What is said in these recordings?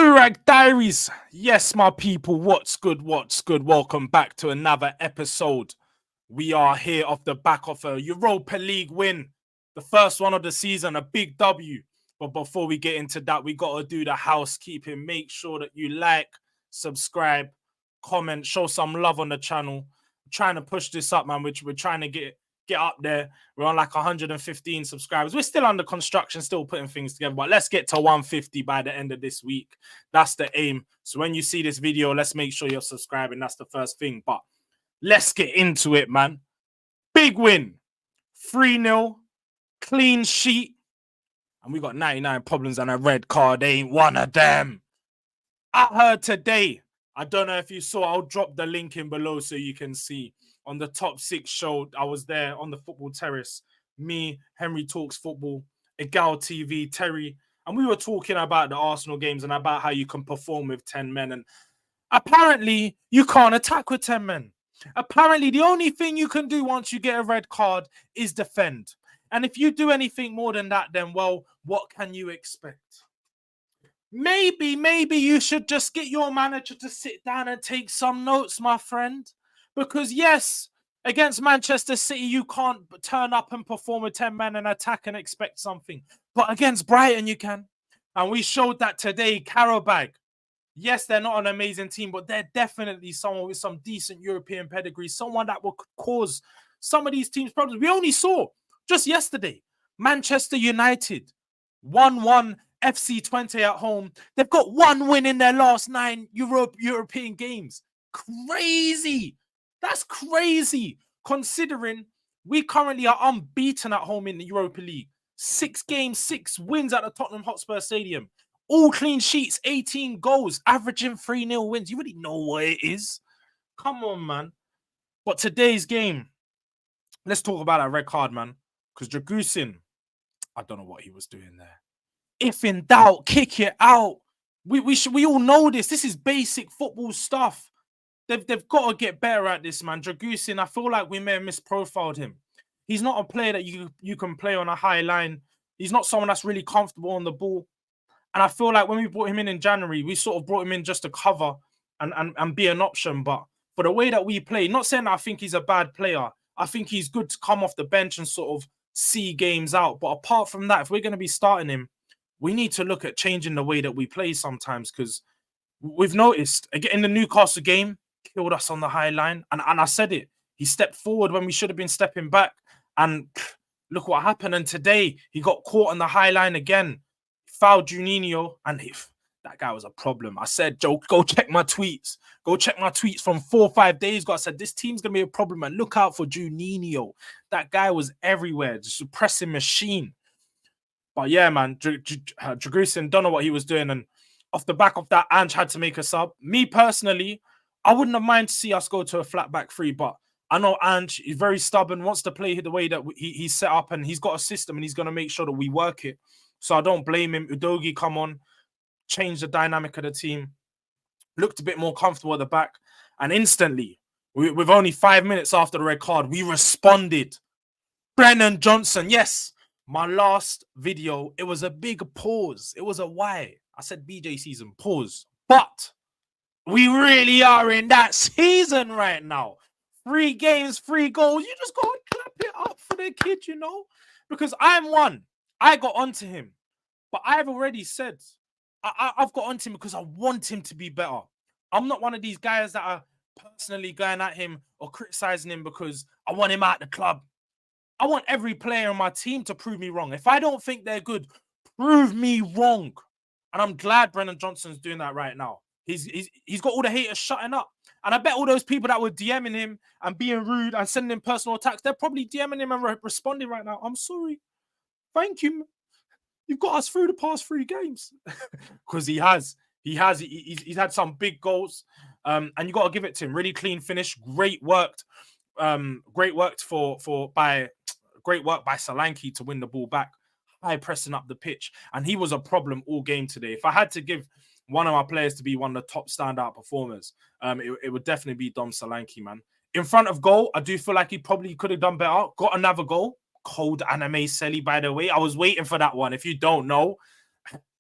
Durag Diaries. Yes, my people, what's good? What's good? Welcome back to another episode. We are here off the back of a Europa League win, the first one of the season, a big W. But before we get into that, we got to do the housekeeping. Make sure that you like, subscribe, comment, show some love on the channel. I'm trying to push this up, man, which we're trying to get up there. We're on like 115 subscribers. We're still under construction, still putting things together, but let's get to 150 by the end of this week. That's the aim. So when you see this video, let's make sure you're subscribing. That's the first thing. But let's get into it, man. Big win. 3-0. Clean sheet. And we got 99 problems and a red card. Ain't one of them. I heard today, I don't know if you saw, I'll drop the link in below so you can see. On the Top 6 show, I was there on the football terrace. Me, Henry Talks Football, Egal TV, Terry. And we were talking about the Arsenal games and about how you can perform with 10 men. And apparently, you can't attack with 10 men. Apparently, the only thing you can do once you get a red card is defend. And if you do anything more than that, then, well, what can you expect? Maybe you should just get your manager to sit down and take some notes, my friend. Because, yes, against Manchester City, you can't turn up and perform with 10 men and attack and expect something. But against Brighton, you can. And we showed that today. Qarabag. Yes, they're not an amazing team, but they're definitely someone with some decent European pedigree. Someone that will cause some of these teams problems. We only saw just yesterday, Manchester United 1-1 FC 20 at home. They've got one win in their last 9 European games. Crazy. That's crazy, considering we currently are unbeaten at home in the Europa League. 6 games, 6 wins at the Tottenham Hotspur Stadium. All clean sheets, 18 goals, averaging 3-0 wins. You already know what it is. Come on, man. But today's game, let's talk about that red card, man. Because Dragusin, I don't know what he was doing there. If in doubt, kick it out. We all know this. This is basic football stuff. They've got to get better at this, man. Dragusin, I feel like we may have misprofiled him. He's not a player that you can play on a high line. He's not someone that's really comfortable on the ball. And I feel like when we brought him in January, we sort of brought him in just to cover and be an option. But for the way that we play, not saying that I think he's a bad player. I think he's good to come off the bench and sort of see games out. But apart from that, if we're going to be starting him, we need to look at changing the way that we play sometimes, because we've noticed, again, in the Newcastle game, killed us on the high line. And I said it. He stepped forward when we should have been stepping back. And look what happened. And today, he got caught on the high line again. Fouled Juninho. And that guy was a problem. I said, Joe, go check my tweets. Go check my tweets from 4 or 5 days ago. I said, this team's going to be a problem. And look out for Juninho. That guy was everywhere. Just a pressing machine. But yeah, man, Dragusin, don't know what he was doing. And off the back of that, Ange had to make a sub. Me personally, I wouldn't have minded to see us go to a flat back 3, but I know Ange is very stubborn, wants to play the way that he's set up, and he's got a system, and he's going to make sure that we work it. So I don't blame him. Udogie come on, change the dynamic of the team, looked a bit more comfortable at the back, and instantly, with only 5 minutes after the red card, we responded. Brennan Johnson, yes, my last video, it was a big pause. It was a why. I said BJ season, pause. But we really are in that season right now. 3 games, 3 goals. You just go and clap it up for the kid, you know? Because I'm one. I got onto him. But I've already said, I've got onto him because I want him to be better. I'm not one of these guys that are personally going at him or criticizing him because I want him out the club. I want every player on my team to prove me wrong. If I don't think they're good, prove me wrong. And I'm glad Brennan Johnson's doing that right now. He's got all the haters shutting up. And I bet all those people that were DMing him and being rude and sending him personal attacks, they're probably DMing him and responding right now. I'm sorry. Thank you. You've got us through the past 3 games. Because he has. He's had some big goals. And you got to give it to him. Really clean finish. Great work by Solanke to win the ball back. High pressing up the pitch. And he was a problem all game today. If I had to give one of our players to be one of the top standout performers, it would definitely be Dom Solanke, man. In front of goal, I do feel like he probably could have done better. Got another goal. Cold anime Selly, by the way. I was waiting for that one. If you don't know,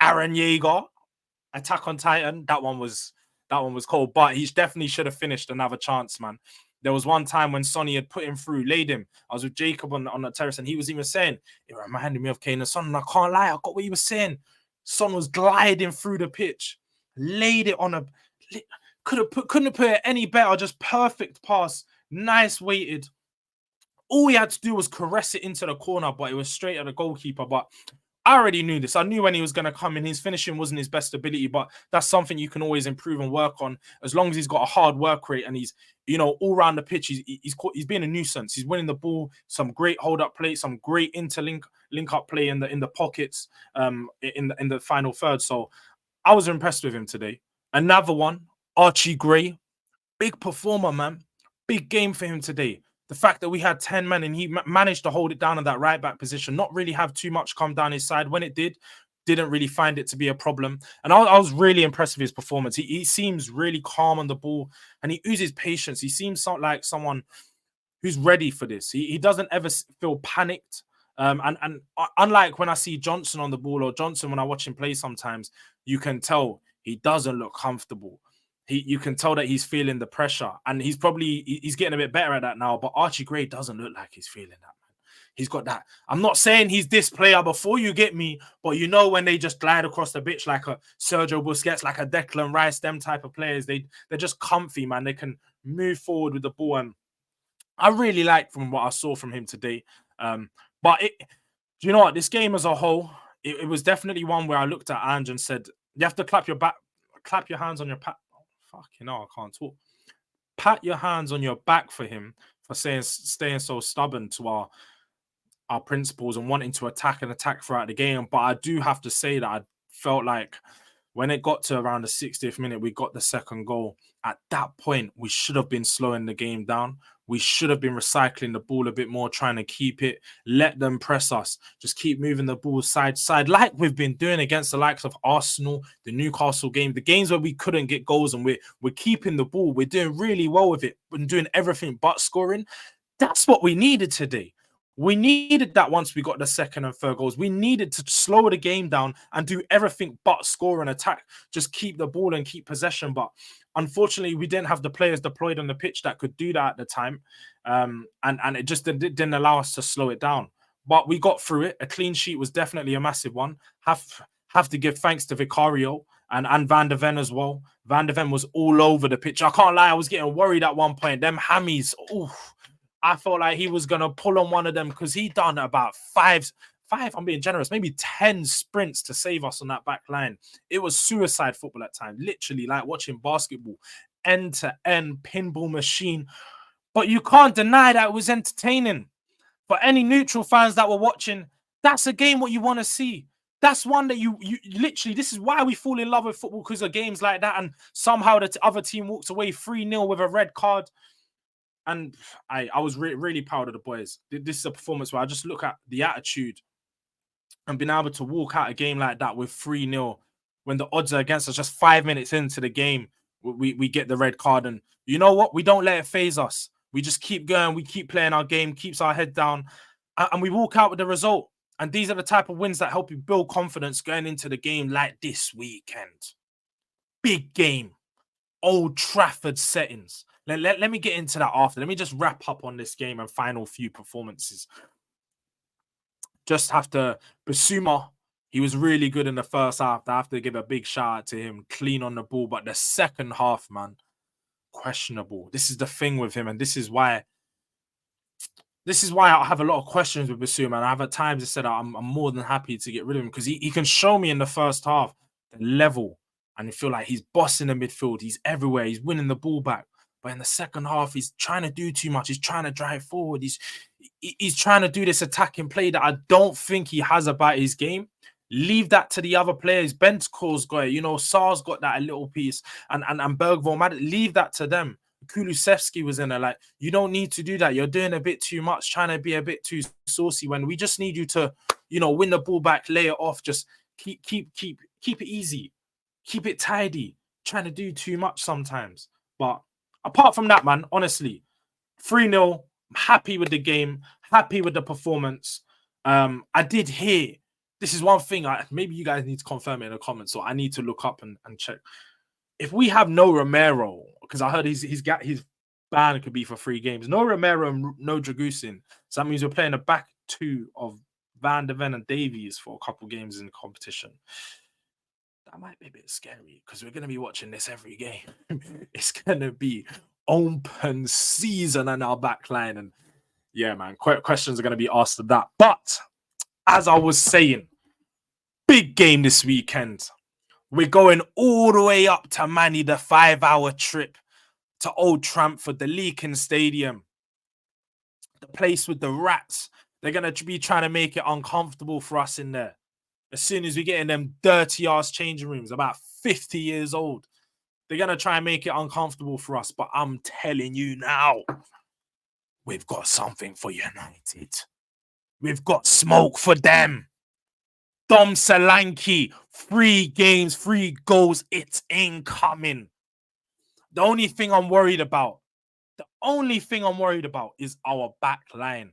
Aaron Yeager. Attack on Titan, that one was cold, but he definitely should have finished another chance, man. There was one time when Sonny had put him through, laid him. I was with Jacob on the terrace, and he was even saying it reminded me of Kane and Son. And I can't lie, I got what he was saying. Son was gliding through the pitch, laid it on a couldn't have put it any better. Just perfect pass, nice weighted. All he had to do was caress it into the corner, but it was straight at the goalkeeper. But I already knew this. I knew when he was going to come in. His finishing wasn't his best ability, but that's something you can always improve and work on as long as he's got a hard work rate and he's, all around the pitch. He's been a nuisance. He's winning the ball, some great hold up play, some great link up play in the pockets, in the final third. So I was impressed with him today. Another one, Archie Gray, big performer, man. Big game for him today. The fact that we had 10 men and he managed to hold it down in that right back position, not really have too much come down his side. When it didn't really find it to be a problem. And I was really impressed with his performance. He seems really calm on the ball and he oozes patience. He seems like someone who's ready for this. He doesn't ever feel panicked. And unlike when I see Johnson on the ball or Johnson when I watch him play sometimes, you can tell he doesn't look comfortable. You can tell that he's feeling the pressure, and he's getting a bit better at that now. But Archie Gray doesn't look like he's feeling that, man. He's got that. I'm not saying he's this player before you get me, but when they just glide across the pitch like a Sergio Busquets, like a Declan Rice, them type of players, they're just comfy, man. They can move forward with the ball, and I really like from what I saw from him today. But do you know what? This game as a whole, it was definitely one where I looked at Ange and said, you have to clap your hands on your back. Fucking hell, I can't talk. Pat your hands on your back for him for staying so stubborn to our principles and wanting to attack throughout the game. But I do have to say that I felt like when it got to around the 60th minute, we got the second goal. At that point, we should have been slowing the game down. We should have been recycling the ball a bit more, trying to keep it, let them press us, just keep moving the ball side to side, like we've been doing against the likes of Arsenal, the Newcastle game, the games where we couldn't get goals and we're keeping the ball. We're doing really well with it and doing everything but scoring. That's what we needed today. We needed that once we got the second and third goals. We needed to slow the game down and do everything but score and attack. Just keep the ball and keep possession. But unfortunately, we didn't have the players deployed on the pitch that could do that at the time. And it just didn't allow us to slow it down. But we got through it. A clean sheet was definitely a massive one. Have to give thanks to Vicario and Van der Ven as well. Van der Ven was all over the pitch. I can't lie, I was getting worried at one point. Them hammies, I felt like he was going to pull on one of them because he done about five, I'm being generous, maybe 10 sprints to save us on that back line. It was suicide football at times, literally like watching basketball, end-to-end pinball machine. But you can't deny that it was entertaining. For any neutral fans that were watching, that's a game what you want to see. That's one that you literally, this is why we fall in love with football, because of games like that. And somehow the other team walks away 3-0 with a red card. And I was really proud of the boys. This is a performance where I just look at the attitude and being able to walk out a game like that with 3-0 when the odds are against us. Just 5 minutes into the game, we get the red card. And you know what? We don't let it phase us. We just keep going. We keep playing our game, keeps our head down, and we walk out with the result. And these are the type of wins that help you build confidence going into the game like this weekend. Big game. Old Trafford settings. Let me get into that after. Let me just wrap up on this game and final few performances. Just have to, Basuma, he was really good in the first half. I have to give a big shout out to him. Clean on the ball. But the second half, man, questionable. This is the thing with him. And this is why I have a lot of questions with Basuma. And I have at times said I'm more than happy to get rid of him because he can show me in the first half the level. And I feel like he's bossing the midfield. He's everywhere. He's winning the ball back. But in the second half, he's trying to do too much. He's trying to drive forward. He's trying to do this attacking play that I don't think he has about his game. Leave that to the other players. Bentcore's got it. Sar's got that a little piece. And Bergvall, leave that to them. Kulusevski was in there. Like, you don't need to do that. You're doing a bit too much, trying to be a bit too saucy when we just need you to, win the ball back, lay it off. Just keep it easy. Keep it tidy. Trying to do too much sometimes. But apart from that, man, honestly, 3-0, I'm happy with the game, happy with the performance. I did hear this is one thing. Maybe you guys need to confirm it in the comments, or I need to look up and check. If we have no Romero, because I heard his ban could be for 3 games. No Romero and no Dragusin. So that means we're playing a back 2 of Van de Ven and Davies for a couple games in the competition. That might be a bit scary because we're going to be watching this every game. It's going to be open season on our back line. And yeah, man, questions are going to be asked of that. But as I was saying, big game this weekend. We're going all the way up to Manny, the 5-hour trip to Old Trafford, the Leaking Stadium, the place with the rats. They're going to be trying to make it uncomfortable for us in there. As soon as we get in them dirty ass changing rooms, about 50 years old, they're going to try and make it uncomfortable for us. But I'm telling you now, we've got something for United. We've got smoke for them. Dom Solanke, 3 games, 3 goals. It's incoming. The only thing I'm worried about is our back line.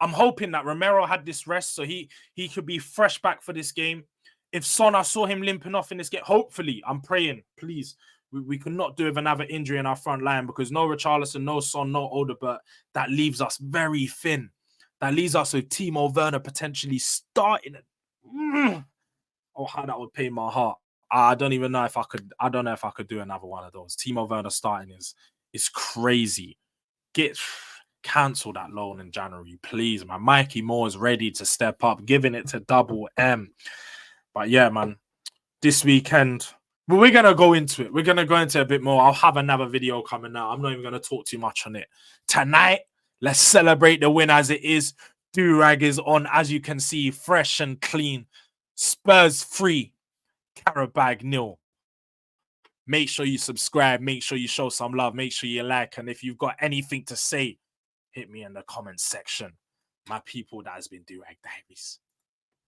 I'm hoping that Romero had this rest so he could be fresh back for this game. If Son, I saw him limping off in this game, hopefully, I'm praying, please, we could not do with another injury in our front line because no Richarlison, no Son, no Odegaard. That leaves us very thin. That leaves us with Timo Werner potentially starting. Oh, how that would pain my heart. I don't even know if I could. I don't know if I could do another one of those. Timo Werner starting is crazy. Cancel that loan in January, please, man. Mikey Moore is ready to step up, giving it to Double M. But yeah, man, this weekend, but we're gonna go into it. We're gonna go into it a bit more. I'll have another video coming out. I'm not even gonna talk too much on it tonight. Let's celebrate the win as it is. Durag is on, as you can see, fresh and clean. Spurs 3, Qarabag 0. Make sure you subscribe. Make sure you show some love. Make sure you like. And if you've got anything to say, hit me in the comments section. My people, that has been Durag Diaries.